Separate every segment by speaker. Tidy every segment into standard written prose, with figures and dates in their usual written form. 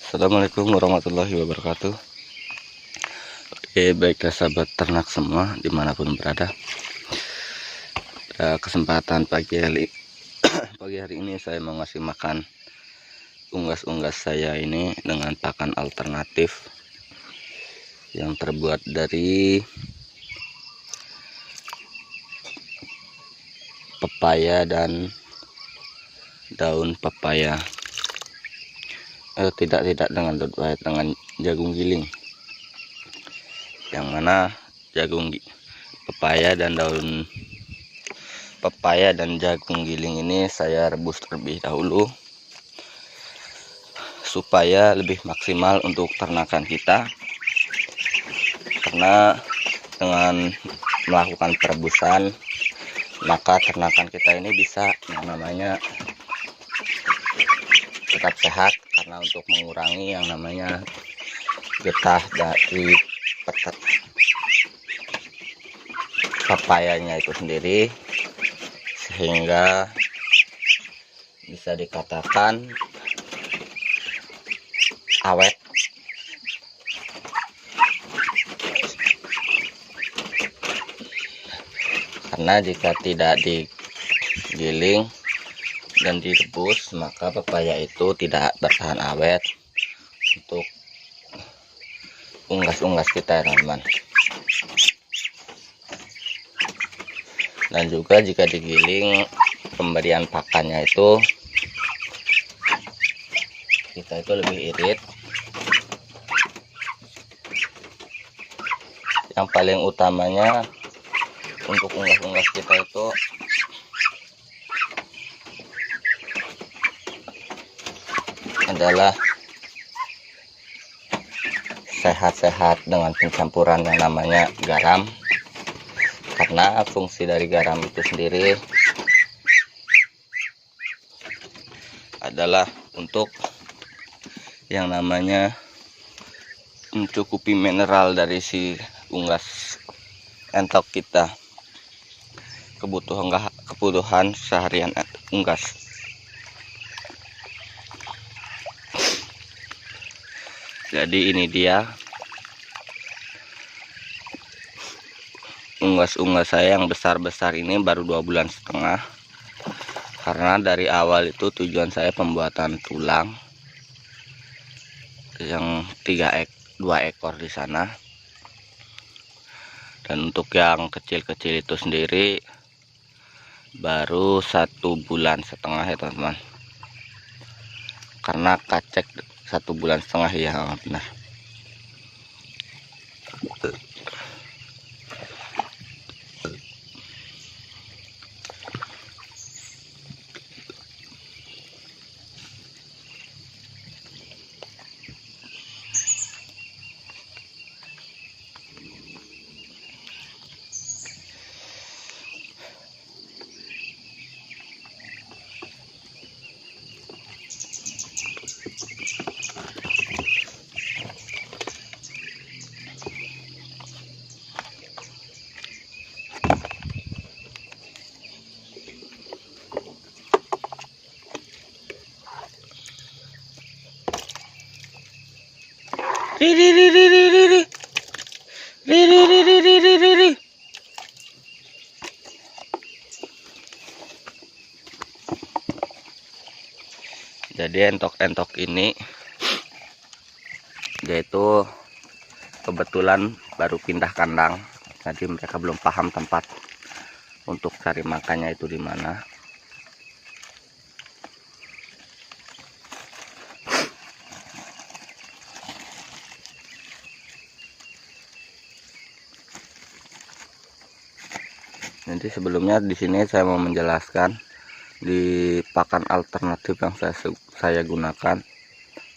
Speaker 1: Assalamualaikum warahmatullahi wabarakatuh. Oke, baiklah sahabat ternak semua dimanapun berada. Pada kesempatan pagi hari ini saya mau ngasih makan unggas-unggas saya ini dengan pakan alternatif yang terbuat dari pepaya dan daun pepaya. Tidak dengan daun pepaya, dengan jagung giling, yang mana pepaya dan daun pepaya dan jagung giling ini saya rebus terlebih dahulu supaya lebih maksimal untuk ternakan kita, karena dengan melakukan perebusan maka ternakan kita ini bisa yang namanya tetap sehat, karena untuk mengurangi yang namanya getah dari pepayanya itu sendiri, sehingga bisa dikatakan awet. Karena jika tidak digiling dan direbus maka pepaya itu tidak bertahan awet untuk unggas-unggas kita, teman-teman. Dan juga jika digiling, pemberian pakannya itu kita itu lebih irit. Yang paling utamanya untuk unggas-unggas kita itu adalah sehat-sehat dengan pencampuran yang namanya garam, karena fungsi dari garam itu sendiri adalah untuk yang namanya mencukupi mineral dari si unggas entok kita, kebutuhan seharian unggas. Jadi ini dia unggas-unggas saya yang besar-besar ini baru 2,5 bulan, karena dari awal itu tujuan saya pembuatan tulang yang 2 ekor di sana, dan untuk yang kecil-kecil itu sendiri baru 1,5 bulan ya teman-teman, karena kacek 1,5 bulan ya, benar. Jadi entok-entok ini yaitu kebetulan baru pindah kandang, jadi mereka belum paham tempat untuk cari makannya itu di mana. Nanti sebelumnya di sini saya mau menjelaskan di pakan alternatif yang saya gunakan.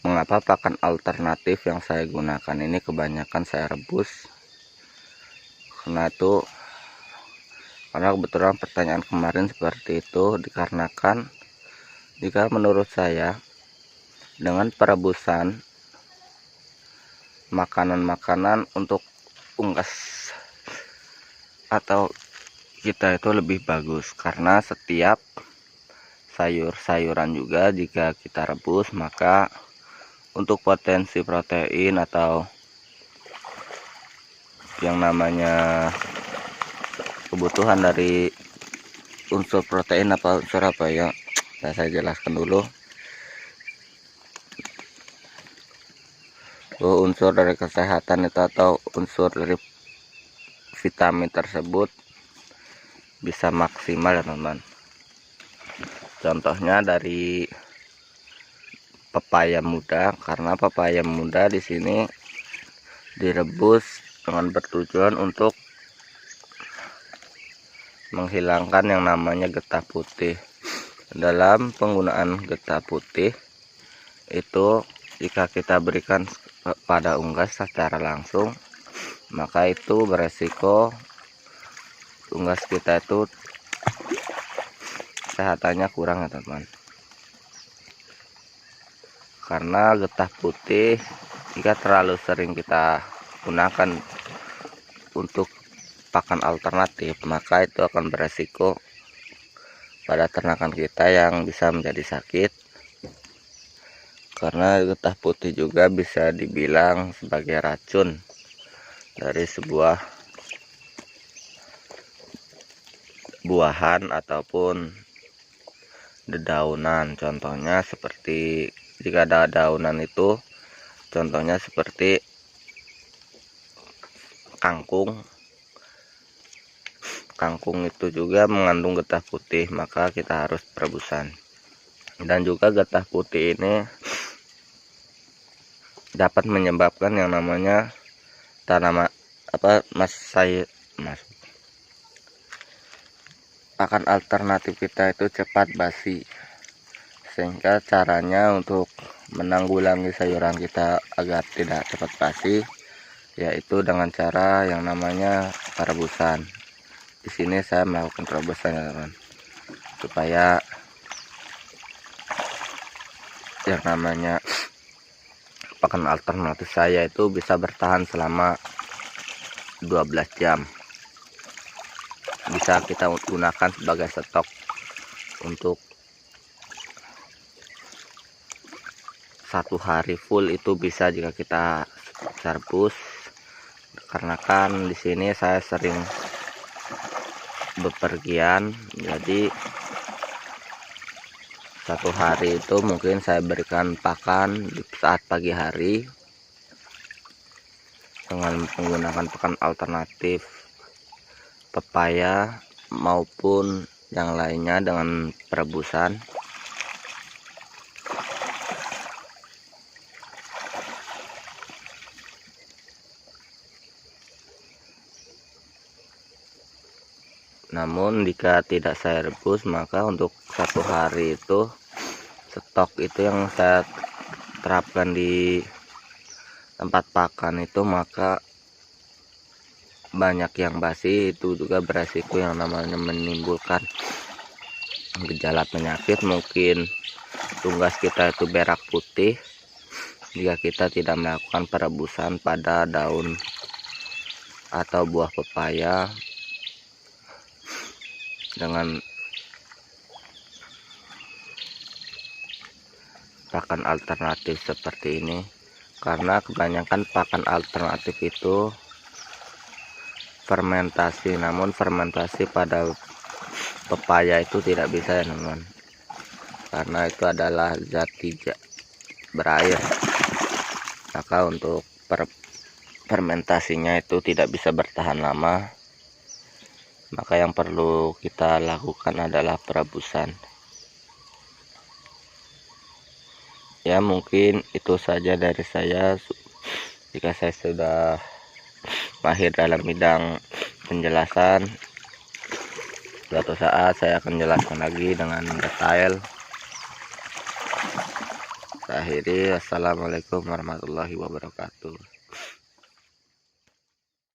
Speaker 1: Mengapa pakan alternatif yang saya gunakan ini kebanyakan saya rebus? Karena kebetulan pertanyaan kemarin seperti itu, dikarenakan jika menurut saya dengan perebusan makanan-makanan untuk unggas atau kita itu lebih bagus, karena setiap sayur-sayuran juga jika kita rebus maka untuk potensi protein atau yang namanya kebutuhan dari unsur protein apa unsur apa ya, saya jelaskan dulu. Unsur dari kesehatan itu atau unsur dari vitamin tersebut bisa maksimal ya teman-teman. Contohnya dari pepaya muda, karena pepaya muda di sini direbus dengan bertujuan untuk menghilangkan yang namanya getah putih. Dalam penggunaan getah putih itu, jika kita berikan pada unggas secara langsung, maka itu beresiko unggas kita itu kesehatannya kurang ya teman-teman. Karena getah putih jika terlalu sering kita gunakan untuk pakan alternatif, maka itu akan beresiko pada ternakan kita yang bisa menjadi sakit. Karena getah putih juga bisa dibilang sebagai racun dari sebuah buahan ataupun dedaunan. Contohnya seperti jika ada daunan itu, contohnya seperti kangkung. Kangkung itu juga mengandung getah putih, maka kita harus perebusan. Dan juga getah putih ini dapat menyebabkan yang namanya tanaman pakan alternatif kita itu cepat basi. Sehingga caranya untuk menanggulangi sayuran kita agar tidak cepat basi, yaitu dengan cara yang namanya perebusan. Di sini saya melakukan perebusan ya teman, supaya yang namanya pakan alternatif saya itu bisa bertahan selama 12 jam. Bisa kita gunakan sebagai stok untuk 1 hari full, itu bisa jika kita rebus. Karena kan di sini saya sering bepergian, jadi 1 hari itu mungkin saya berikan pakan di saat pagi hari dengan menggunakan pakan alternatif pepaya maupun yang lainnya dengan perebusan. Namun jika tidak saya rebus, maka untuk 1 hari itu stok itu yang saya terapkan di tempat pakan itu, maka banyak yang basi. Itu juga beresiko yang namanya menimbulkan gejala penyakit. Mungkin unggas kita itu berak putih jika kita tidak melakukan perebusan pada daun atau buah pepaya dengan pakan alternatif seperti ini. Karena kebanyakan pakan alternatif itu fermentasi, namun fermentasi pada pepaya itu tidak bisa ya teman, karena itu adalah zat tidak berair. Maka untuk fermentasinya itu tidak bisa bertahan lama. Maka yang perlu kita lakukan adalah perebusan. Ya, mungkin itu saja dari saya. Jika saya sudah mahir dalam bidang penjelasan, suatu saat saya akan jelaskan lagi dengan detail. Saya akhiri, assalamualaikum warahmatullahi wabarakatuh.